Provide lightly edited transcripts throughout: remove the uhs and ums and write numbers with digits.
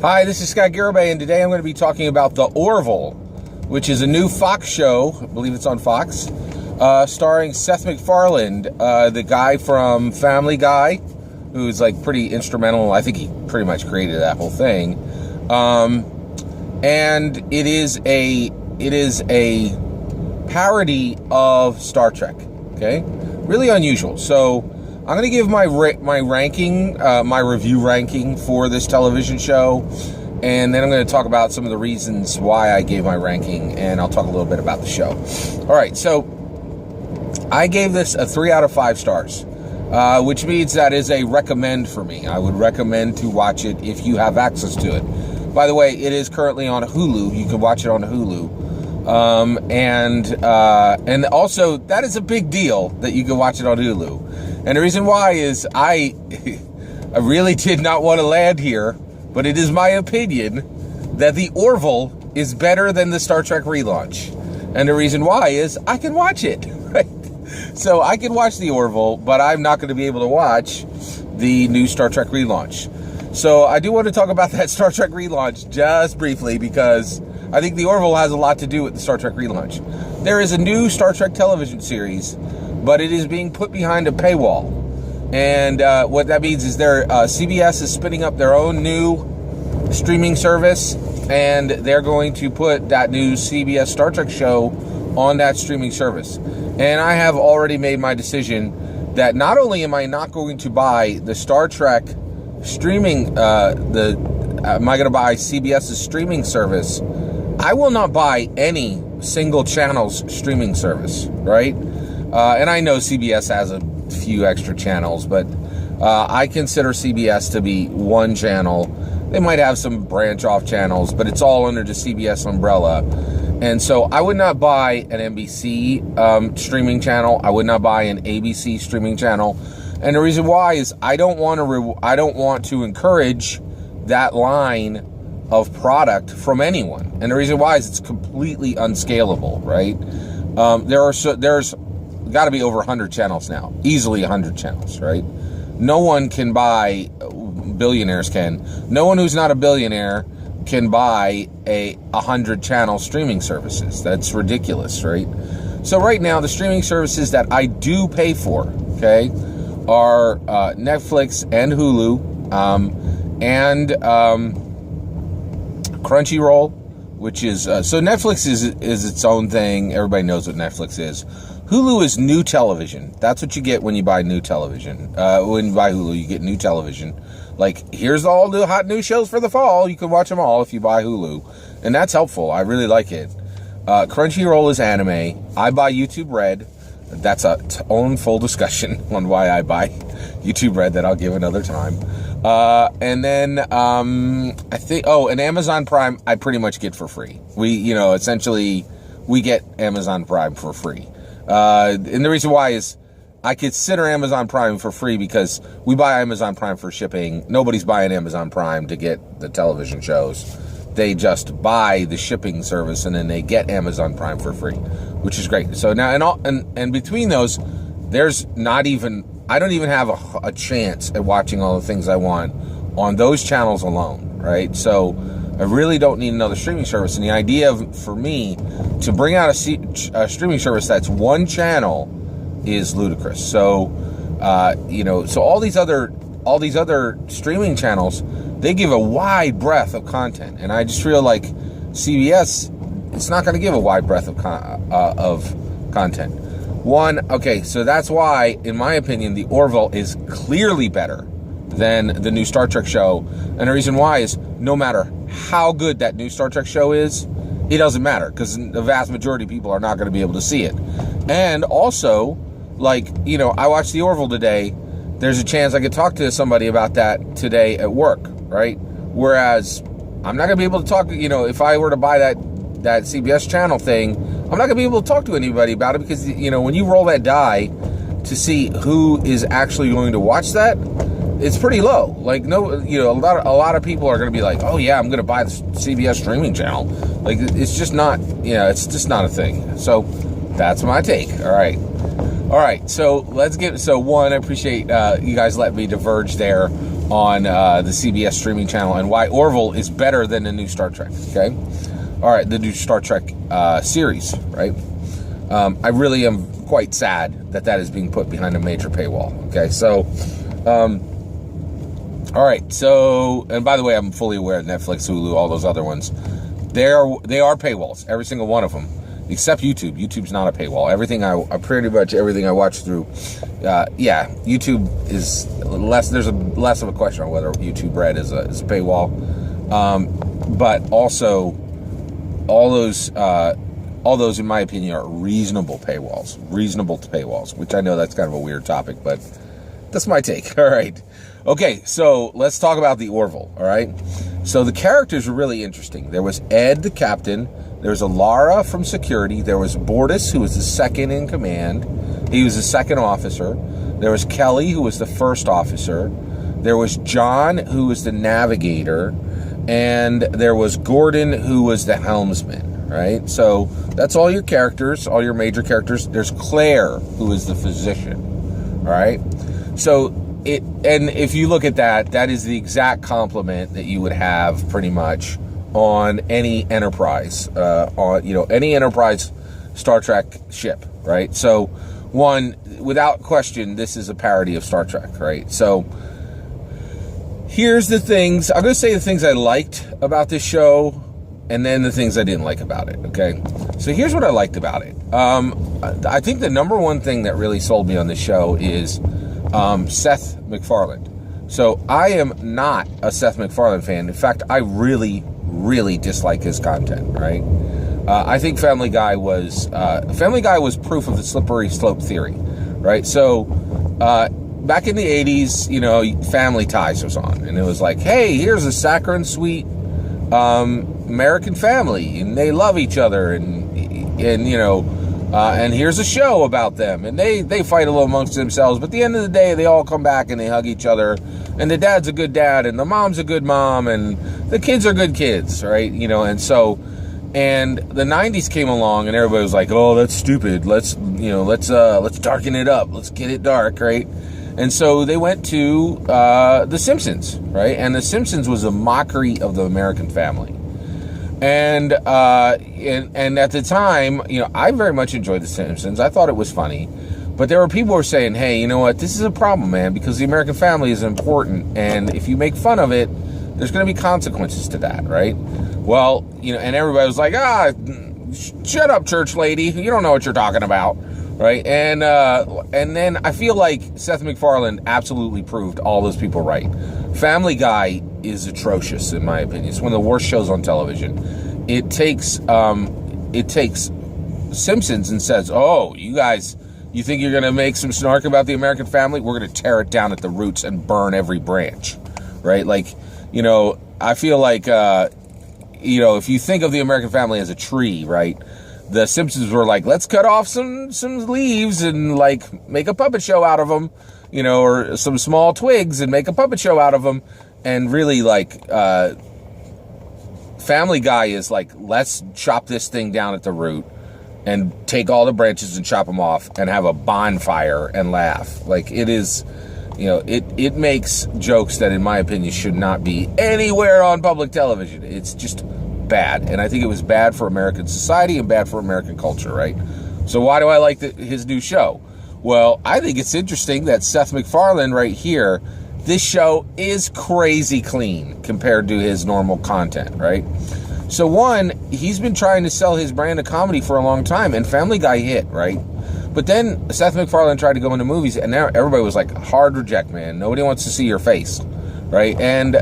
Hi, this is Scott Garibay, and today I'm going to be talking about The Orville, which is a new Fox show. I believe it's on Fox, starring Seth MacFarlane, the guy from Family Guy, who's like pretty instrumental. I think he pretty much created that whole thing. And it is a parody of Star Trek. Okay, really unusual. So I'm going to give my ranking, my review ranking for this television show, and then I'm going to talk about some of the reasons why I gave my ranking, and I'll talk a little bit about the show. All right, so I gave this a 3 out of 5 stars, which means that is a recommend for me. I would recommend to watch it if you have access to it. By the way, it is currently on Hulu. You can watch it on Hulu. And also that is a big deal that you can watch it on Hulu. And the reason why is I really did not want to land here, but it is my opinion that The Orville is better than the Star Trek relaunch. And the reason why is I can watch it, right? So I can watch The Orville, but I'm not going to be able to watch the new Star Trek relaunch. So I do want to talk about that Star Trek relaunch just briefly, because I think The Orville has a lot to do with the Star Trek relaunch. There is a new Star Trek television series, but it is being put behind a paywall. And what that means is CBS is spinning up their own new streaming service, and they're going to put that new CBS Star Trek show on that streaming service. And I have already made my decision that not only am I not going to buy the Star Trek streaming, am I going to buy CBS's streaming service, I will not buy any single channel's streaming service, right? And I know CBS has a few extra channels, but I consider CBS to be one channel. They might have some branch off channels, but it's all under the CBS umbrella. And so I would not buy an NBC streaming channel. I would not buy an ABC streaming channel. And the reason why is I don't want to encourage that line of product from anyone. And the reason why is it's completely unscalable, right? There's got to be over 100 channels now, easily 100 channels, right? No one can buy, billionaires can. No one who's not a billionaire can buy a 100 channel streaming services. That's ridiculous, right? So right now, the streaming services that I do pay for, okay, are Netflix and Hulu, and Crunchyroll, which is so Netflix is its own thing. Everybody knows what Netflix is. Hulu is new television. That's what you get when you buy new television. When you buy Hulu, you get new television. Like, here's all the hot new shows for the fall. You can watch them all if you buy Hulu, and that's helpful. I really like it. Crunchyroll is anime. I buy YouTube Red. That's a own full discussion on why I buy YouTube Red that I'll give another time. And then I think, and Amazon Prime I pretty much get for free. Essentially we get Amazon Prime for free. And the reason why is I consider Amazon Prime for free because we buy Amazon Prime for shipping. Nobody's buying Amazon Prime to get the television shows. They just buy the shipping service and then they get Amazon Prime for free, which is great. So now, and between those, there's not even, I don't even have a chance at watching all the things I want on those channels alone, right? So I really don't need another streaming service. And the idea for me to bring out a streaming service that's one channel is ludicrous. So, so all these other streaming channels, they give a wide breadth of content. And I just feel like CBS, it's not going to give a wide breadth of content. So that's why, in my opinion, The Orville is clearly better than the new Star Trek show. And the reason why is no matter how good that new Star Trek show is, it doesn't matter because the vast majority of people are not going to be able to see it. And also, I watched The Orville today. There's a chance I could talk to somebody about that today at work, right? Whereas I'm not going to be able to talk, if I were to buy that CBS channel thing, I'm not going to be able to talk to anybody about it because, when you roll that die to see who is actually going to watch that, it's pretty low. Like, no, a lot of people are going to be like, oh yeah, I'm going to buy the CBS streaming channel. Like, it's just not, it's just not a thing. So that's my take. All right. So one, I appreciate you guys letting me diverge there on the CBS streaming channel, and why Orville is better than the new Star Trek. Okay, all right, the new Star Trek series, right? I really am quite sad that is being put behind a major paywall. Okay, so, all right, so, and by the way, I'm fully aware of Netflix, Hulu, all those other ones. They are paywalls, every single one of them, except YouTube. YouTube's not a paywall. Pretty much everything I watch through, YouTube is less. There's less of a question on whether YouTube Red is a paywall, but also all those, in my opinion, are reasonable paywalls. Which I know that's kind of a weird topic, but that's my take. All right. Okay, so let's talk about the Orville, all right? So the characters were really interesting. There was Ed, the captain. There was Alara from security. There was Bortus, who was the second in command. He was the second officer. There was Kelly, who was the first officer. There was John, who was the navigator. And there was Gordon, who was the helmsman, right? So that's all your characters, all your major characters. There's Claire, who is the physician, all right? So and if you look at that is the exact complement that you would have pretty much on any Enterprise, any Enterprise Star Trek ship, right? So one, without question, this is a parody of Star Trek, right? So here's the things, I'm going to say the things I liked about this show, and then the things I didn't like about it, okay? So here's what I liked about it. I think the number one thing that really sold me on this show is Seth MacFarlane. So I am not a Seth MacFarlane fan. In fact, I really, really dislike his content, right? I think Family Guy was proof of the slippery slope theory, right? So back in the 80s, Family Ties was on, and it was like, hey, here's a saccharine sweet American family, and they love each other, and here's a show about them, and they fight a little amongst themselves, but at the end of the day, they all come back and they hug each other, and the dad's a good dad, and the mom's a good mom, and the kids are good kids, right? And so, and the 90s came along, and everybody was like, oh, that's stupid, let's darken it up, let's get it dark, right? And so they went to The Simpsons, right? And The Simpsons was a mockery of the American family. And at the time, I very much enjoyed The Simpsons. I thought it was funny. But there were people who were saying, hey, you know what? This is a problem, man, because the American family is important. And if you make fun of it, there's going to be consequences to that, right? Well, and everybody was like, shut up, church lady. You don't know what you're talking about, right? And then I feel like Seth MacFarlane absolutely proved all those people right. Family Guy is atrocious, in my opinion. It's one of the worst shows on television. It takes Simpsons and says, oh, you guys, you think you're going to make some snark about the American family? We're going to tear it down at the roots and burn every branch, right? Like, I feel like, if you think of the American family as a tree, right? The Simpsons were like, let's cut off some leaves and like make a puppet show out of them, or some small twigs and make a puppet show out of them. And really, like, Family Guy is like, let's chop this thing down at the root and take all the branches and chop them off and have a bonfire and laugh. Like, it is, it makes jokes that, in my opinion, should not be anywhere on public television. It's just bad. And I think it was bad for American society and bad for American culture, right? So why do I like his new show? Well, I think it's interesting that Seth MacFarlane right here, this show is crazy clean compared to his normal content, right? So one, he's been trying to sell his brand of comedy for a long time, and Family Guy hit, right? But then Seth MacFarlane tried to go into movies, and now everybody was like, hard reject, man. Nobody wants to see your face, right? And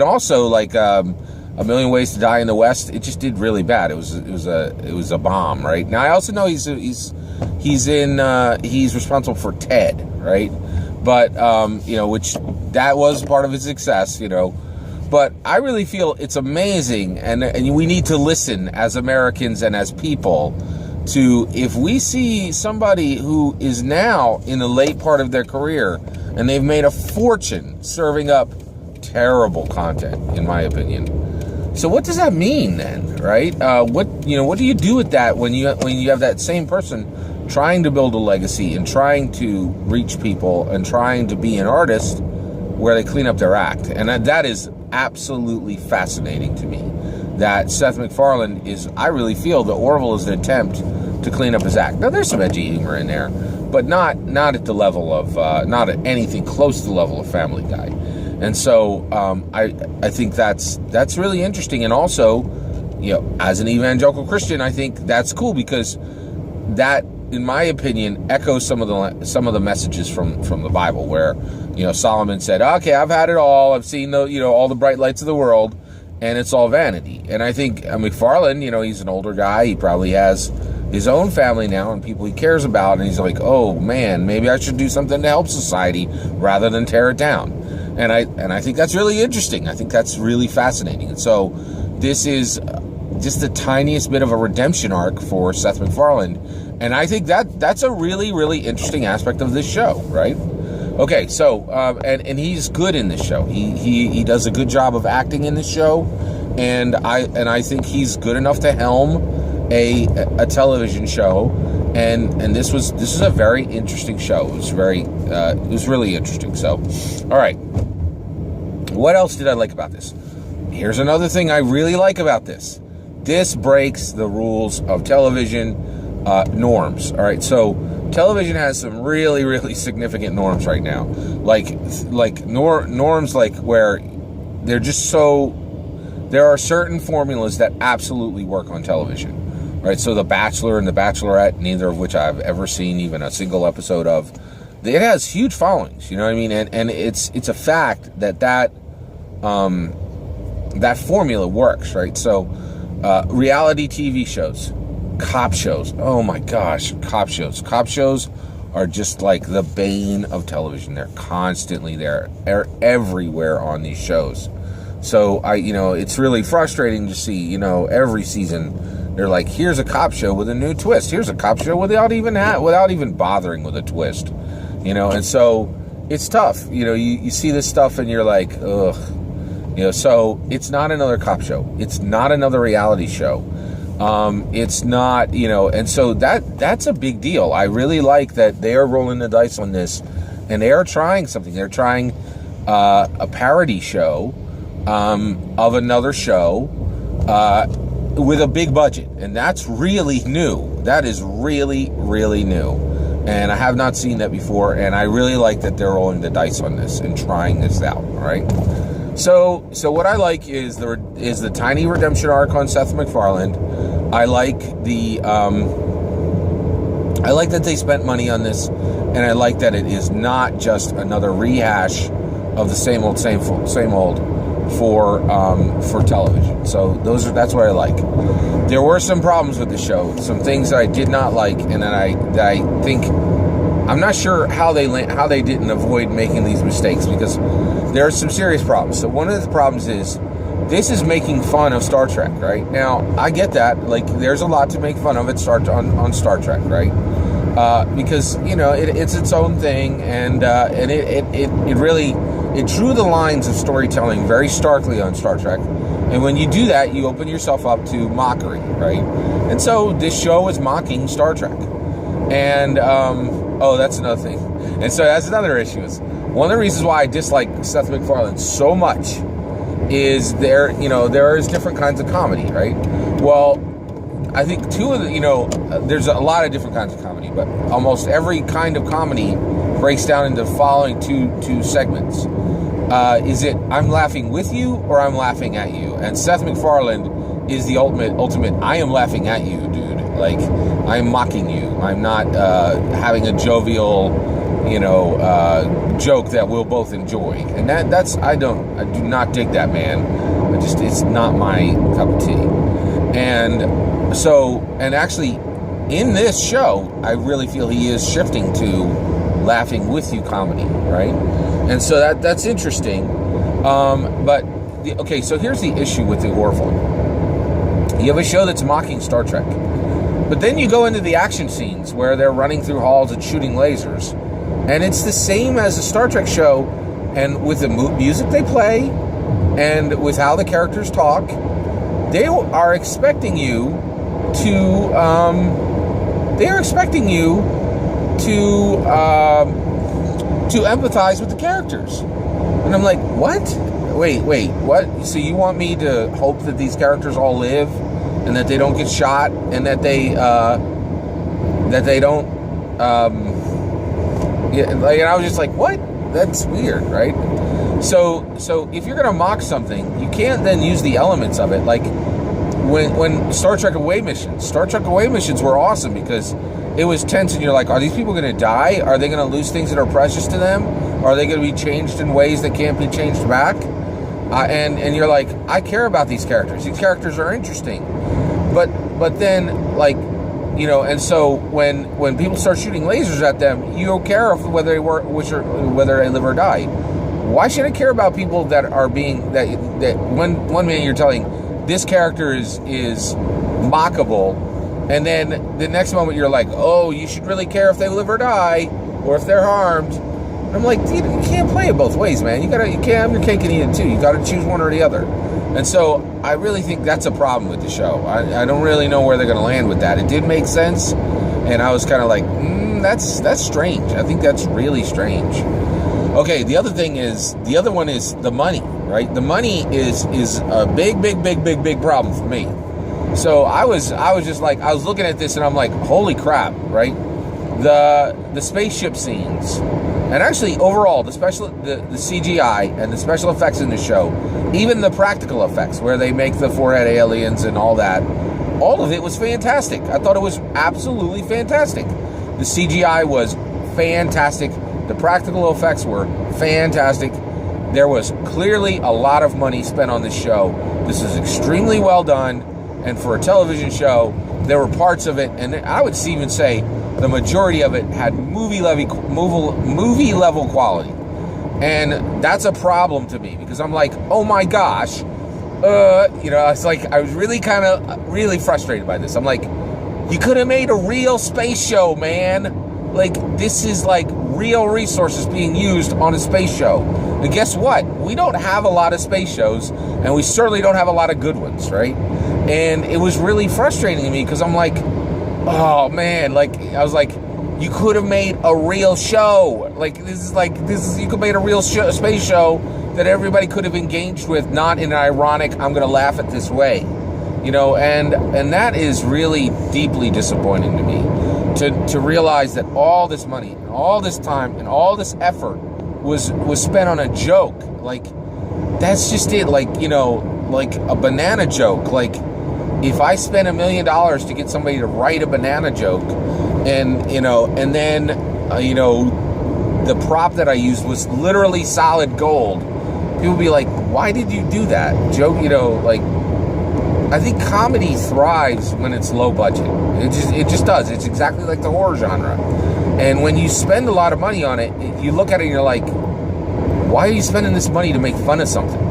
also, like, A Million Ways to Die in the West, it just did really bad. It was a bomb, right? Now I also know he's responsible for Ted, right? But which that was part of his success, But I really feel it's amazing, and we need to listen as Americans and as people to, if we see somebody who is now in the late part of their career and they've made a fortune serving up terrible content, in my opinion. So what does that mean then, right? What do you do with that when you have that same person trying to build a legacy and trying to reach people and trying to be an artist, where they clean up their act. And that is absolutely fascinating to me. That Seth MacFarlane is, I really feel that Orville is an attempt to clean up his act. Now, there's some edgy humor in there, but not at the level of, not at anything close to the level of Family Guy. And so I think that's really interesting. And also, as an evangelical Christian, I think that's cool because that, in my opinion, echoes some of the messages from the Bible, where Solomon said, "Okay, I've had it all. I've seen all the bright lights of the world, and it's all vanity." And I think MacFarlane, he's an older guy. He probably has his own family now and people he cares about, and he's like, "Oh man, maybe I should do something to help society rather than tear it down." And I think that's really interesting. I think that's really fascinating. And so this is just the tiniest bit of a redemption arc for Seth MacFarlane. And I think that's a really, really interesting aspect of this show, right? Okay, so and he's good in this show. He does a good job of acting in this show, and I think he's good enough to helm a television show. And this was a very interesting show. It was really interesting. So, all right, what else did I like about this? Here's another thing I really like about this. This breaks the rules of television norms. All right, so television has some really, really significant norms right now, like norms like where they're just so. There are certain formulas that absolutely work on television, right? So The Bachelor and The Bachelorette, neither of which I've ever seen even a single episode of, it has huge followings. You know what I mean? And it's a fact that formula works, right? So reality TV shows. Cop shows. Oh my gosh, cop shows. Cop shows are just like the bane of television. They're constantly there. They're everywhere on these shows. So it's really frustrating to see, every season they're like, here's a cop show with a new twist. Here's a cop show without even bothering with a twist. And so it's tough. You see this stuff and you're like, ugh. So it's not another cop show. It's not another reality show. It's not, and so that's a big deal. I really like that they are rolling the dice on this, and they are trying something. They're trying a parody show of another show with a big budget, and that's really new. That is really, really new, and I have not seen that before, and I really like that they're rolling the dice on this and trying this out, all right? So what I like is the tiny redemption arc on Seth MacFarlane. I like that they spent money on this, and I like that it is not just another rehash of the same old for television. So that's what I like. There were some problems with the show, some things that I did not like, and that I think I'm not sure how they didn't avoid making these mistakes, because there are some serious problems. So one of the problems is this is making fun of Star Trek, right? Now, I get that. Like, there's a lot to make fun of on Star Trek, right? Because, it's its own thing, and it really drew the lines of storytelling very starkly on Star Trek. And when you do that, you open yourself up to mockery, right? And so this show is mocking Star Trek. And, that's another thing. And so that's another issue. Is one of the reasons why I dislike Seth MacFarlane so much is there is different kinds of comedy, right? Well, I think there's a lot of different kinds of comedy, but almost every kind of comedy breaks down into the following two segments. Is it I'm laughing with you or I'm laughing at you? And Seth MacFarlane is the ultimate I am laughing at you, dude. Like, I'm mocking you. I'm not having a jovial, joke that we'll both enjoy. And I do not dig that, man. It's not my cup of tea. And actually, in this show, I really feel he is shifting to laughing with you comedy, right? And so that's interesting. So here's the issue with the Orville. You have a show that's mocking Star Trek, but then you go into the action scenes where they're running through halls and shooting lasers, and it's the same as a Star Trek show, and with the music they play, and with how the characters talk, they are expecting you to empathize with the characters. And I'm like, what? Wait, what? So you want me to hope that these characters all live, and that they don't get shot, and that they don't, yeah, like, and I was just like, what? That's weird, right? So if you're gonna mock something, you can't then use the elements of it. Like when Star Trek away missions were awesome because it was tense, and you're like, are these people gonna die? Are they gonna lose things that are precious to them? Are they gonna be changed in ways that can't be changed back? And you're like, I care about these characters. These characters are interesting, but then, like, you know, and so when people start shooting lasers at them, you don't care whether they live or die. Why should I care about people that are being that one minute you're telling this character is mockable, and then the next moment you're like, oh, you should really care if they live or die, or if they're harmed. I'm like, you can't play it both ways, man. You can't have your cake and eat it too. You got to choose one or the other. And so I really think that's a problem with the show. I don't really know where they're going to land with that. It did make sense, and I was kind of like, that's strange. I think that's really strange. Okay, the other one is the money, right? The money is a big problem for me. So I was just like, I was looking at this and I'm like, holy crap, right? The spaceship scenes, and actually overall the CGI and the special effects in the show, even the practical effects where they make the four-head aliens and all that, all of it was fantastic. I thought it was absolutely fantastic. The CGI was fantastic. The practical effects were fantastic. There was clearly a lot of money spent on this show. This is extremely well done, and for a television show, there were parts of it, and I would even say the majority of it had movie level quality. And that's a problem to me, because I'm like, oh my gosh, you know, it's like, I was really frustrated by this. I'm like, you could have made a real space show, man. Like, this is like real resources being used on a space show. And guess what? We don't have a lot of space shows, and we certainly don't have a lot of good ones, right? And it was really frustrating to me, because I'm like, oh man, like, I was like, you could have made a real show. Like, you could have made a real space show that everybody could have engaged with, not in an ironic, I'm going to laugh at this way. You know, and that is really deeply disappointing to me, to realize that all this money and all this time and all this effort was spent on a joke. Like, that's just it. Like, you know, like a banana joke. Like, if I spent $1 million to get somebody to write a banana joke, and, you know, and then, you know, the prop that I used was literally solid gold, people would be like, why did you do that? Joke, you know, like, I think comedy thrives when it's low budget. It just does. It's exactly like the horror genre. And when you spend a lot of money on it, you look at it and you're like, why are you spending this money to make fun of something?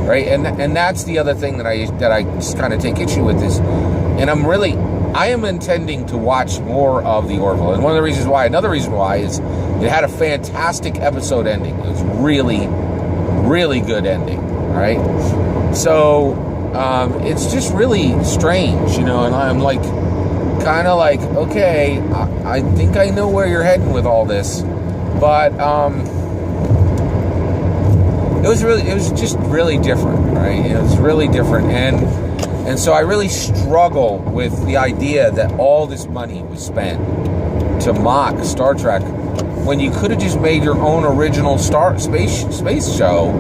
Right? And that's the other thing that I just kind of take issue with this. And I am intending to watch more of the Orville. And another reason why is it had a fantastic episode ending. It was really, really good ending. Right? So it's just really strange, you know, and I'm like, kind of like, okay, I think I know where you're heading with all this, but it was just really different, right? It was really different, and so I really struggle with the idea that all this money was spent to mock Star Trek when you could have just made your own original space show,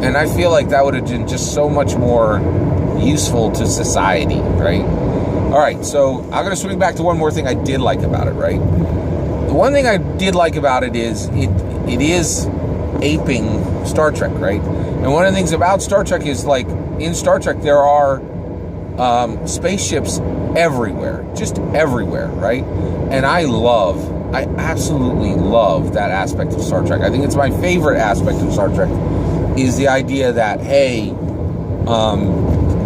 and I feel like that would have been just so much more useful to society, right? All right, so I'm going to swing back to one more thing I did like about it, right? The one thing I did like about it is it is aping Star Trek, right? And one of the things about Star Trek is, like, in Star Trek there are spaceships everywhere, just everywhere, right? And I absolutely love that aspect of Star Trek. I think it's my favorite aspect of Star Trek, is the idea that, hey,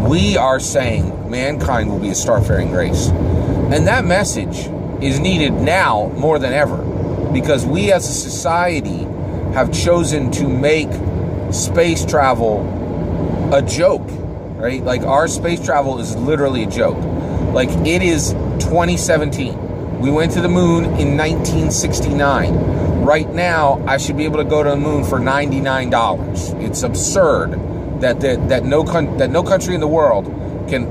we are saying mankind will be a starfaring race. And that message is needed now more than ever, because we as a society have chosen to make space travel a joke, right? Like, our space travel is literally a joke. Like, it is 2017. We went to the moon in 1969. right now I should be able to go to the moon for $99. It's absurd that no country in the world can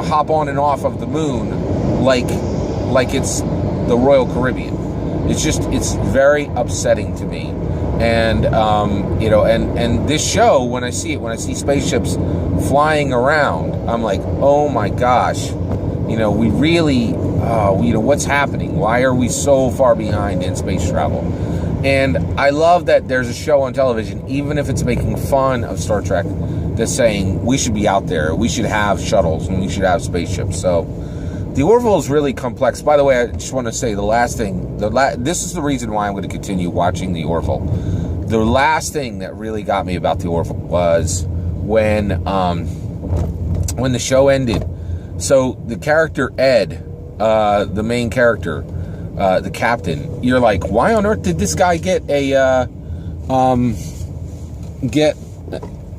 hop on and off of the moon like it's the Royal Caribbean. It's very upsetting to me. And and this show, when I see spaceships flying around, I'm like, oh my gosh, we really, what's happening? Why are we so far behind in space travel? And I love that there's a show on television, even if it's making fun of Star Trek, that's saying we should be out there, we should have shuttles, and we should have spaceships. So the Orville is really complex. By the way, I just want to say the last thing, this is the reason why I'm going to continue watching the Orville. The last thing that really got me about the Orville was when the show ended. So the character Ed, the main character, the captain, you're like, why on earth did this guy get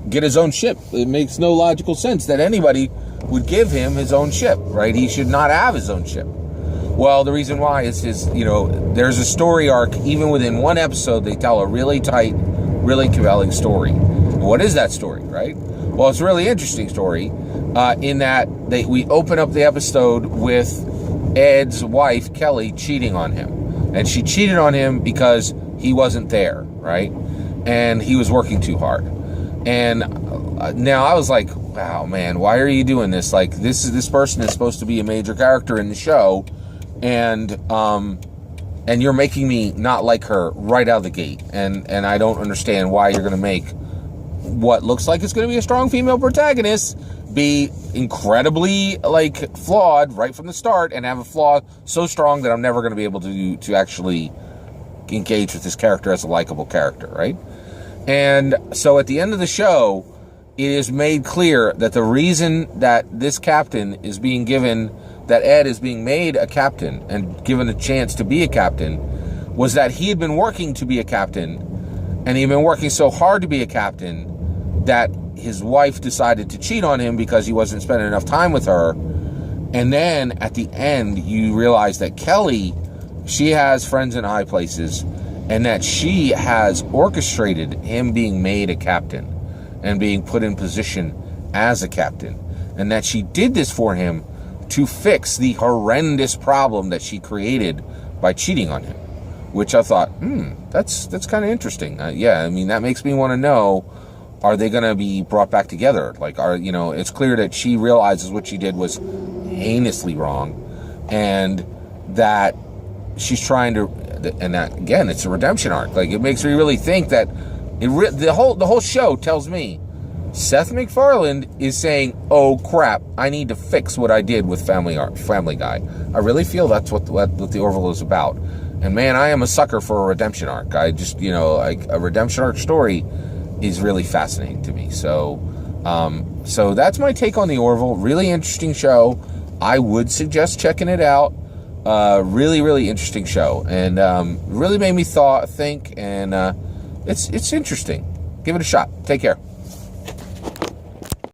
get his own ship? It makes no logical sense that anybody would give him his own ship, right? He should not have his own ship. Well, the reason why is there's a story arc. Even within one episode, they tell a really tight, really compelling story. What is that story, right? Well, it's a really interesting story in that we open up the episode with Ed's wife, Kelly, cheating on him. And she cheated on him because he wasn't there, right? And he was working too hard. And now I was like, wow, man, why are you doing this? Like, this person is supposed to be a major character in the show, and you're making me not like her right out of the gate. And I don't understand why you're going to make what looks like it's going to be a strong female protagonist be incredibly flawed right from the start, and have a flaw so strong that I'm never going to be able to actually engage with this character as a likable character, right? And so at the end of the show, it is made clear that the reason that this captain is being given, that Ed is being made a captain and given a chance to be a captain, was that he had been working to be a captain, and he had been working so hard to be a captain that his wife decided to cheat on him because he wasn't spending enough time with her. And then at the end, you realize that Kelly, she has friends in high places, and that she has orchestrated him being made a captain and being put in position as a captain, and that she did this for him to fix the horrendous problem that she created by cheating on him, which I thought, that's kind of interesting. That makes me want to know, are they going to be brought back together? It's clear that she realizes what she did was heinously wrong, and that she's trying to, and that, again, it's a redemption arc. It makes me really think that the whole show tells me Seth MacFarlane is saying, oh crap, I need to fix what I did with Family Guy. I really feel that's what the Orville is about. And man, I am a sucker for a redemption arc. I just, a redemption arc story is really fascinating to me. So that's my take on the Orville. Really interesting show. I would suggest checking it out. Really, really interesting show, and really made me think, and it's interesting. Give it a shot. Take care.